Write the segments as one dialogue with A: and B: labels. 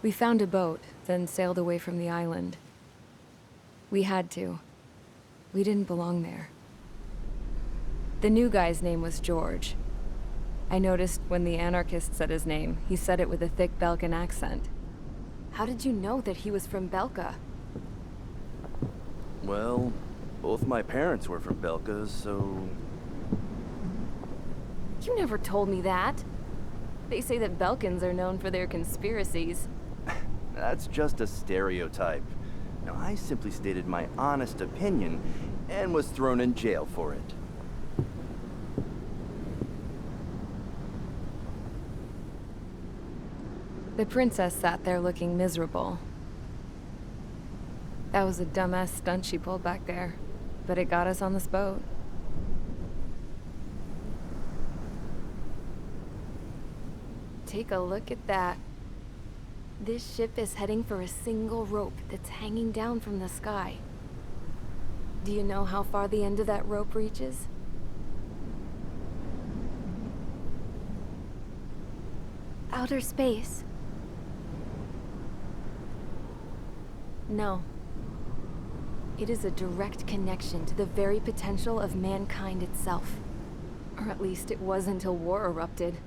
A: We found a boat, then sailed away from the island. We had to. We didn't belong there. The new guy's name was George. I noticed when the anarchist said his name, he said it with a thick Belkan accent. How did you know that he was from Belka?
B: Well, both my parents were from Belka, so...
A: You never told me that. They say that Belkans are known for their conspiracies.
B: That's just a stereotype. Now, I simply stated my honest opinion and was thrown in jail for it.
A: The princess sat there looking miserable. That was a dumbass stunt she pulled back there, but it got us on this boat. Take a look at that. This ship is heading for a single rope that's hanging down from the sky. Do you know how far the end of that rope reaches?
C: Outer space.
A: No. It is a direct connection to the very potential of mankind itself. Or at least it was until war erupted.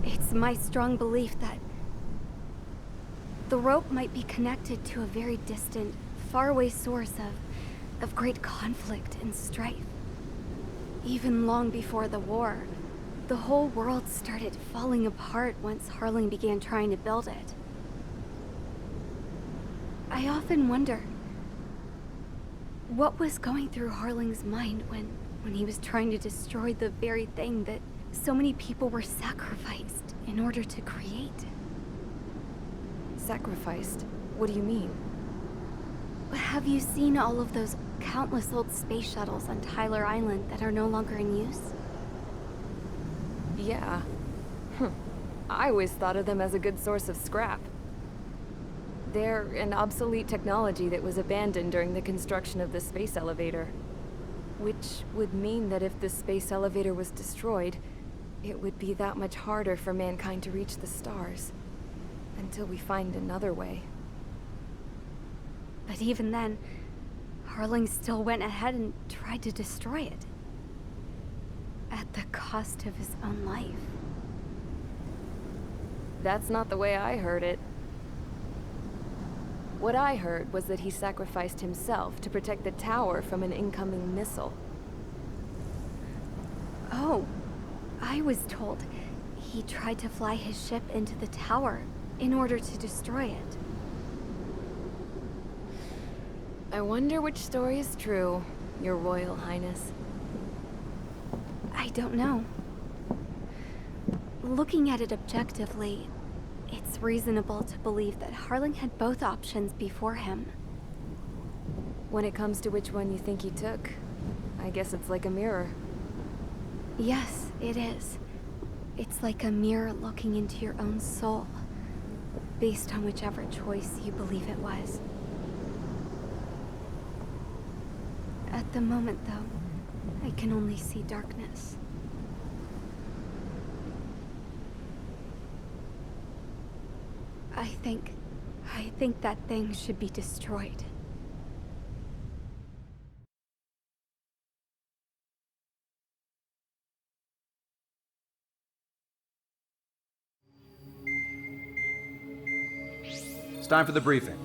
C: It's my strong belief that the rope might be connected to a very distant, faraway source of great conflict and strife. Even long before the war, the whole world started falling apart once Harling began trying to build it. I often wonder what was going through Harling's mind when he was trying to destroy the very thing that so many people were sacrificed in order to create.
A: Sacrificed? What do you mean?
C: Have you seen all of those countless old space shuttles on Tyler Island that are no longer in use?
A: Yeah. I always thought of them as a good source of scrap. They're an obsolete technology that was abandoned during the construction of the space elevator. Which would mean that if the space elevator was destroyed, it would be that much harder for mankind to reach the stars. Until we find another way.
C: But even then, Harling still went ahead and tried to destroy it. At the cost of his own life.
A: That's not the way I heard it. What I heard was that he sacrificed himself to protect the tower from an incoming missile.
C: Oh, I was told he tried to fly his ship into the tower in order to destroy it.
A: I wonder which story is true, Your Royal Highness.
C: I don't know. Looking at it objectively, it's reasonable to believe that Harling had both options before him.
A: When it comes to which one you think he took, I guess it's like a mirror.
C: Yes, it is. It's like a mirror looking into your own soul, based on whichever choice you believe it was. At the moment, though, I can only see darkness. I think that thing should be destroyed.
D: It's time for the briefing.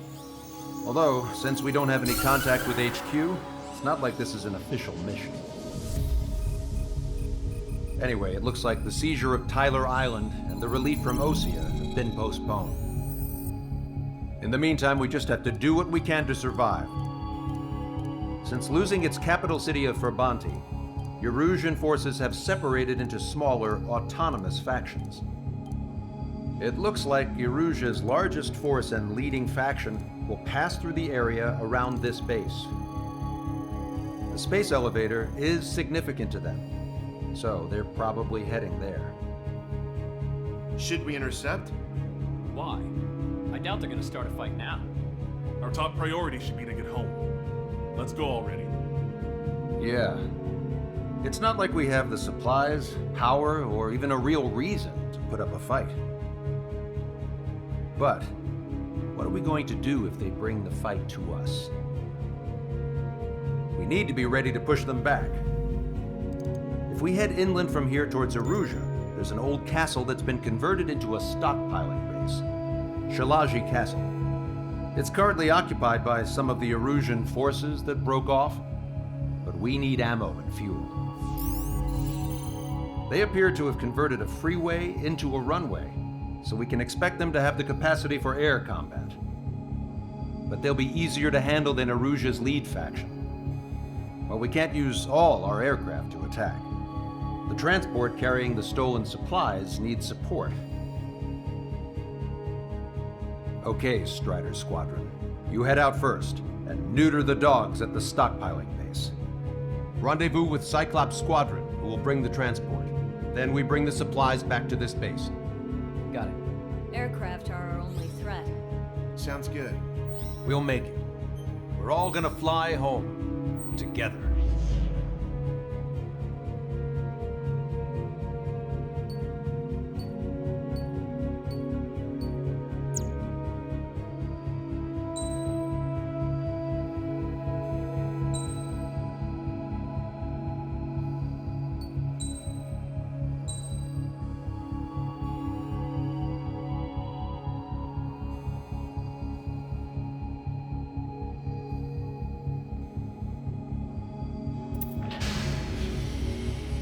D: Although, since we don't have any contact with HQ, it's not like this is an official mission. Anyway, it looks like the seizure of Tyler Island and the relief from Osea have been postponed. In the meantime, we just have to do what we can to survive. Since losing its capital city of Ferbanti, Erusian forces have separated into smaller, autonomous factions. It looks like Erusia's largest force and leading faction will pass through the area around this base. The space elevator is significant to them, so they're probably heading there.
E: Should we intercept?
F: Why? I doubt they're gonna start a fight now.
E: Our top priority should be to get home. Let's go already.
D: Yeah. It's not like we have the supplies, power, or even a real reason to put up a fight. But what are we going to do if they bring the fight to us? We need to be ready to push them back. If we head inland from here towards Aruja, there's an old castle that's been converted into a stockpiling base. Shalaji Castle. It's currently occupied by some of the Arujan forces that broke off, but we need ammo and fuel. They appear to have converted a freeway into a runway, so we can expect them to have the capacity for air combat. But they'll be easier to handle than Aruja's lead faction. While we can't use all our aircraft to attack, the transport carrying the stolen supplies needs support. Okay, Strider Squadron. You head out first and neuter the dogs at the stockpiling base. Rendezvous with Cyclops Squadron, who will bring the transport. Then we bring the supplies back to this base.
F: Got it.
A: Aircraft are our only threat.
E: Sounds good.
D: We'll make it. We're all gonna fly home. Together.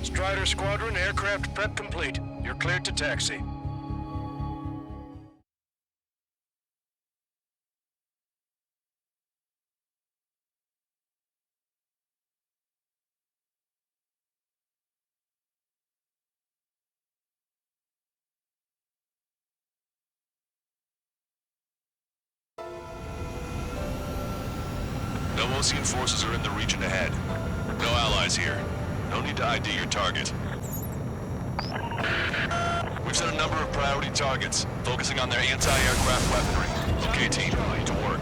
G: Strider Squadron, aircraft prep complete. You're cleared to taxi.
H: No Osean forces are in the region ahead. No allies here. No need to ID your target. We've set a number of priority targets, focusing on their anti-aircraft weaponry. Okay, team, to work.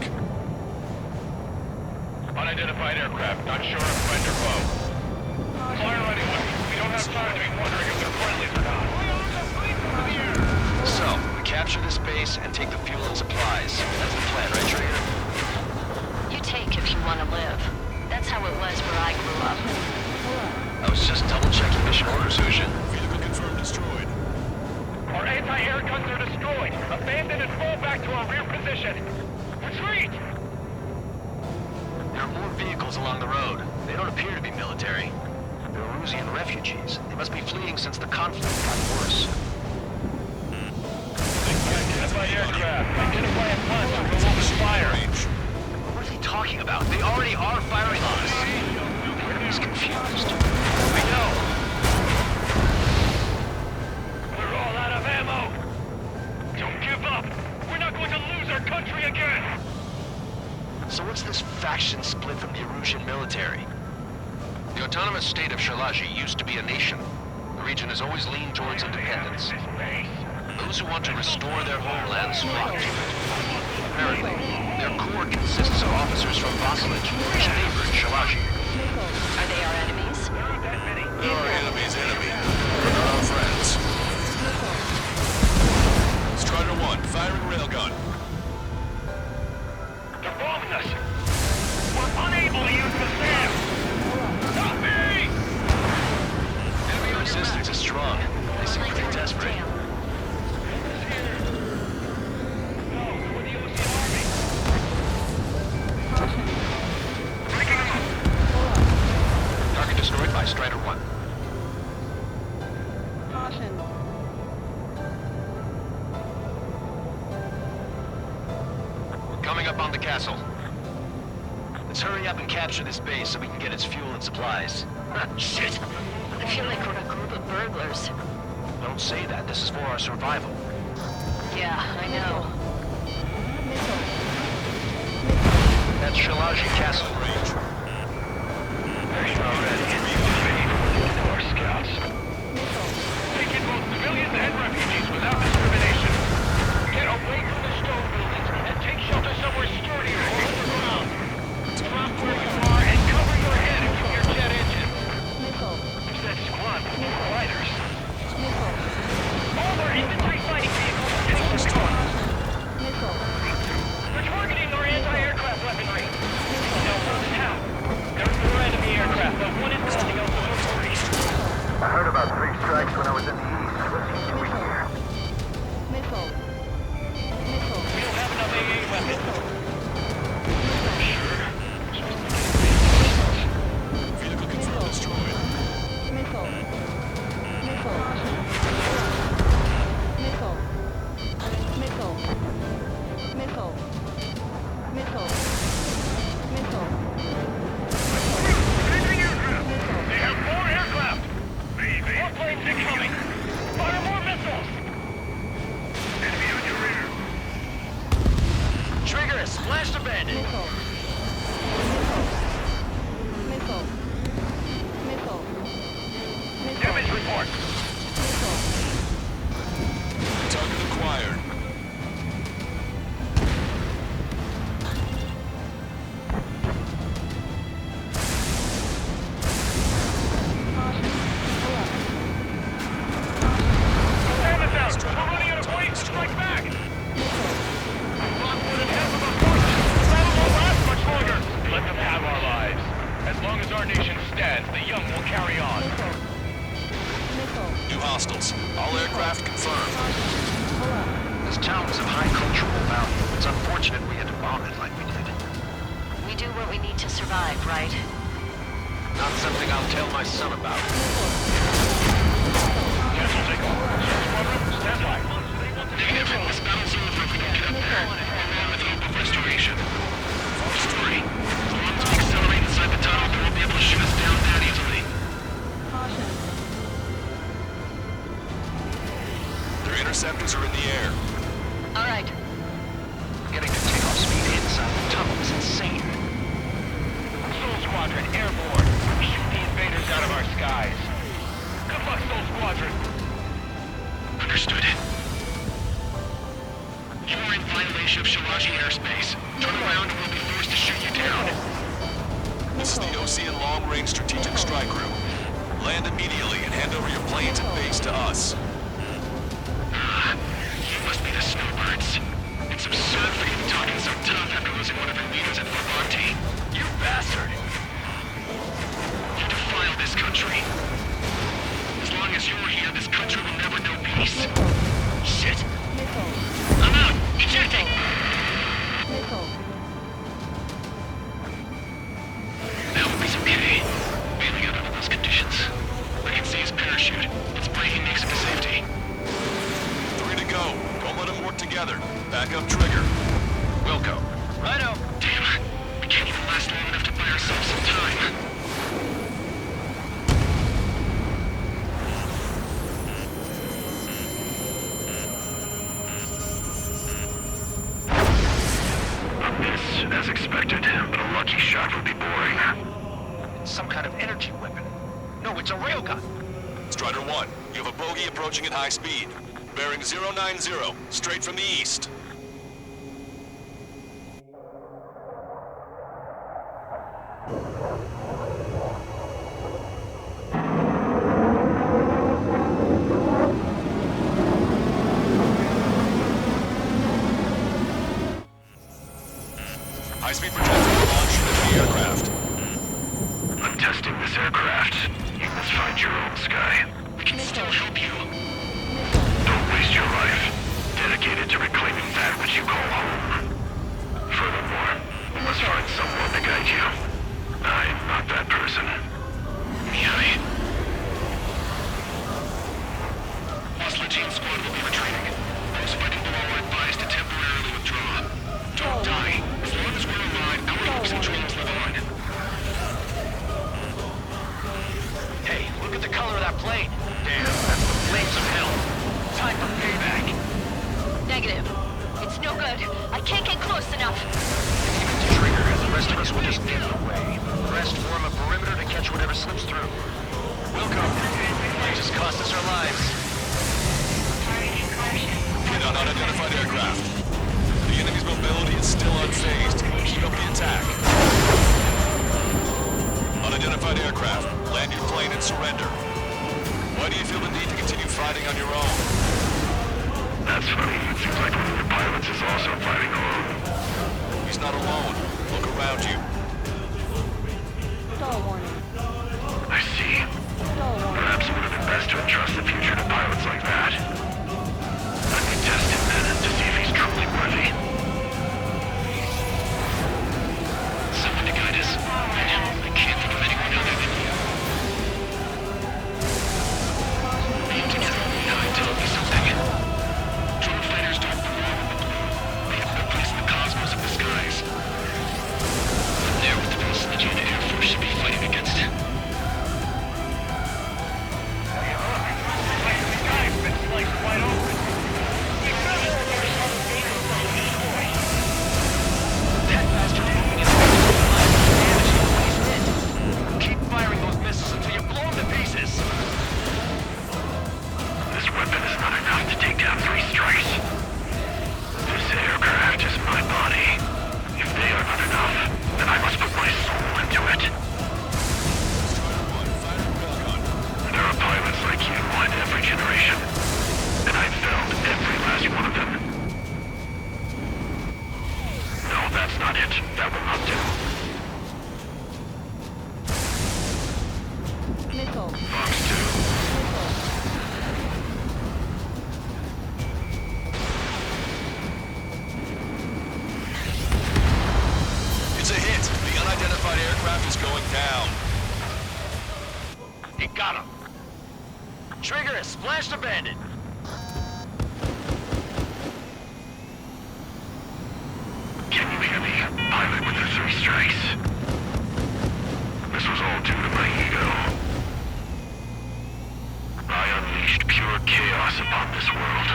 G: Unidentified aircraft, not sure if friend or foe. Fire anyway. We don't have time to be wondering if they're friendlies or not.
I: So, we capture this base and take the fuel and supplies. That's the plan, right, Trader?
J: You take if you want to live. That's how it was where I grew up.
I: I was just double-checking mission orders, Hushin.
H: Vehicle confirmed destroyed.
G: Our anti-air guns are destroyed. Abandon and fall back to our rear position. Retreat!
I: There are more vehicles along the road. They don't appear to be military. They're Arusian refugees. They must be fleeing since the conflict got worse.
G: Identify aircraft. Identify a punch and we'll open fire.
I: What is he talking about? They already are firing on us. He's confused.
G: We know. We're all out of ammo. Don't give up. We're not going to lose our country again.
I: So what's this faction split from the Arusian military? The autonomous state of Shalaji used to be a nation. The region has always leaned towards independence. Those who want to restore their homelands flock to it. Apparently, their core consists of officers from Vassalage, which neighbored Shalaji.
J: Are they our enemies?
H: They're our enemy's enemy. They're not our friends. Strider 1, firing railgun.
G: They're bombing us. We're unable to use the SAM. Stop me!
I: Enemy resistance is strong. They seem pretty desperate. Target destroyed by Strider 1.
A: Caution.
I: We're coming up on the castle. Let's hurry up and capture this base so we can get its fuel and supplies. Shit!
J: I feel like we're a group of burglars.
I: Don't say that. This is for our survival.
J: Yeah, I know.
I: That's Shalaji Castle.
G: Our scouts. Take in both civilians and refugees without discrimination. Get away from the stone buildings and take shelter somewhere sturdier or underground. Drop where you are and cover your head into your jet engine. long as our nation stands, the young will carry on.
H: New hostiles. All aircraft confirmed.
I: This town is of high cultural value. It's unfortunate we had to bomb it like we did.
J: We do what we need to survive, right?
I: Not something I'll tell my son about.
G: Yes, we'll take over. Squadron, stand by.
H: Negative. This battle's over if we don't get up there. Along with hope of restoration. Full story. As long as we accelerate inside the tunnel, they won't be able to shoot us down that easily. Their interceptors are in the air.
J: All right.
I: Getting to takeoff speed inside the tunnel is insane.
G: Soul Squadron, airborne. Shoot the invaders out of our skies. Good luck, Soul Squadron.
H: Understood. You are in violation of Shalaji airspace. Turn around and we'll be forced to shoot you down. This is the Ocean Long-Range Strategic Strike Group. Land immediately and hand over your planes and base to us. You must be the snowbirds. It's absurd for you talking so tough after losing one of your leaders at Levante. You bastard! You defile this country. As long as you're here, this country will never know peace. Shit! I'm out! Ejecting! That would be okay. Bailing out under those conditions. I can see his parachute. It's breaking makes it to safety. 3 to go. Don't let them work together. Back up trigger. Wilco.
G: Righto.
H: Damn. We can't even last long enough to buy ourselves some time. As expected, but a lucky shot would be boring.
I: It's some kind of energy weapon. No, it's a railgun.
H: Strider 1, you have a bogey approaching at high speed. Bearing 090, straight from the east. High-speed projectile launch into the aircraft. I'm testing this aircraft. You must find your own sky. We can still help you. Don't waste your life. Dedicated to reclaiming that which you call home. Furthermore, you must find someone to guide you. I'm not that person. Mihaly. Lost Legion squad will be retreating. Those fighting below are advised to temporarily withdraw. Don't die. As long as we're alive, our hopes and dreams live on.
I: Hey, look at the color of that plane. Damn, that's the flames of hell. Time for payback.
J: Negative. It's no good. I can't get close enough.
I: Keep it to trigger, and the rest of us will just get in the way. The rest form a perimeter to catch whatever slips through.
H: Welcome. You just cost us our lives. Get on unidentified aircraft. The enemy's mobility is still unfazed. Keep up the attack. Unidentified aircraft. Land your plane and surrender. Why do you feel the need to continue fighting on your own? That's funny. It seems like one of the pilots is also fighting alone. He's not alone. Look around you. I see. Perhaps it would have been best to entrust the future to pilots like that. Let me test him then to see if he's truly worthy. Someone to guide us. I can't think of anyone other than you. Being together, now it tells me something. Drone fighters don't belong in the blue. They have no place in the cosmos of the skies.
A: Missile.
H: Fox 2.
K: It's a hit. The unidentified aircraft is going down.
G: He got him. Trigger has splashed a bandit.
H: Can you hear me? Pilot with the 3 strikes. This was all due to my ego. I unleashed pure chaos upon this world,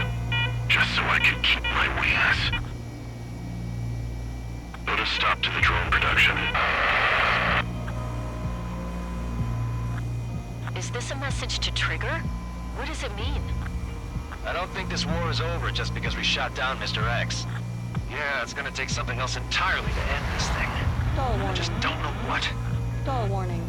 H: just so I could keep my wings. Put a stop to the drone production.
J: Is this a message to Trigger? What does it mean?
I: I don't think this war is over just because we shot down Mr. X. Yeah, it's gonna take something else entirely to end this thing.
L: Dull
I: I
L: warning.
I: just don't know what.
L: Dull warning.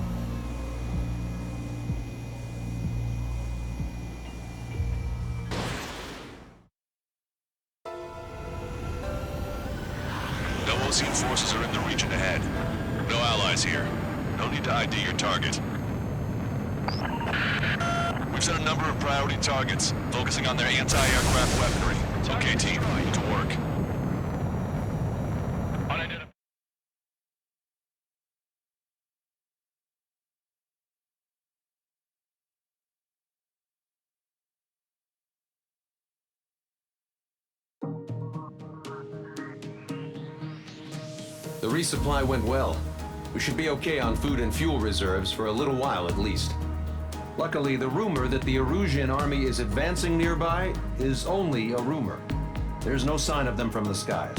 K: No Osean forces are in the region ahead. No allies here. No need to ID your target. We've set a number of priority targets, focusing on their anti-aircraft weaponry. Okay, team, get to work.
G: Unidentified.
D: The resupply went well. We should be okay on food and fuel reserves for a little while at least. Luckily, the rumor that the Erusian army is advancing nearby is only a rumor. There's no sign of them from the skies.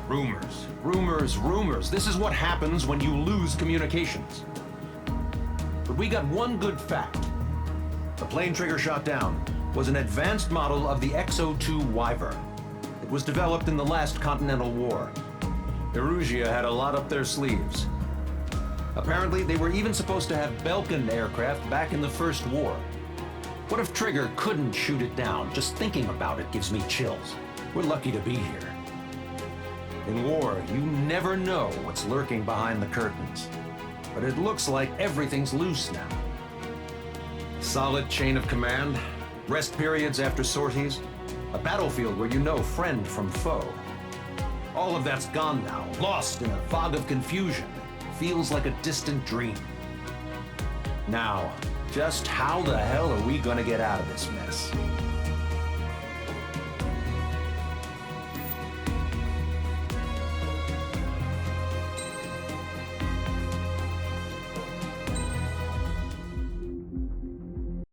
D: Rumors, rumors, rumors. This is what happens when you lose communications. But we got one good fact. The plane Trigger shot down was an advanced model of the XO-2 Wyvern. It was developed in the last Continental War. Erusia had a lot up their sleeves. Apparently, they were even supposed to have Belkin aircraft back in the First War. What if Trigger couldn't shoot it down? Just thinking about it gives me chills. We're lucky to be here. In war, you never know what's lurking behind the curtains. But it looks like everything's loose now. Solid chain of command, rest periods after sorties, a battlefield where you know friend from foe. All of that's gone now, lost in a fog of confusion. Feels like a distant dream. Now, just how the hell are we gonna get out of this mess?